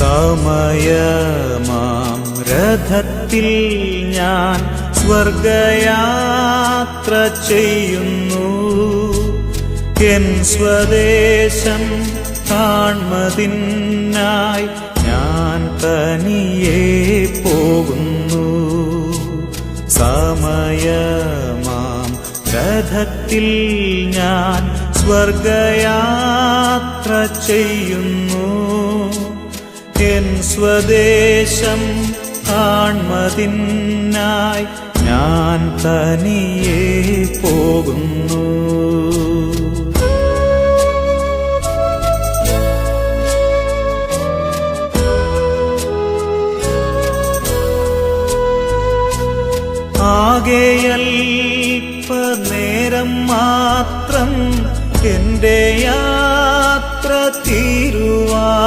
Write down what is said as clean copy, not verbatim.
സമയമാം രഥത്തിൽ ഞാൻ സ്വർഗയാത്ര ചെയ്യുന്നു. എൻ സ്വദേശം കാൺമതിനായി ഞാൻ തനിയെ പോകുന്നു. സമയമാം രഥത്തിൽ ഞാൻ സ്വർഗയാത്ര ചെയ്യുന്നു. എൻ സ്വദേശം കാൺമതിനായി ഞാൻ തനിയെ പോകുന്നു. ആകെയൽപനേരം മാത്രം എന്റെ യാത്ര തീരുവാൻ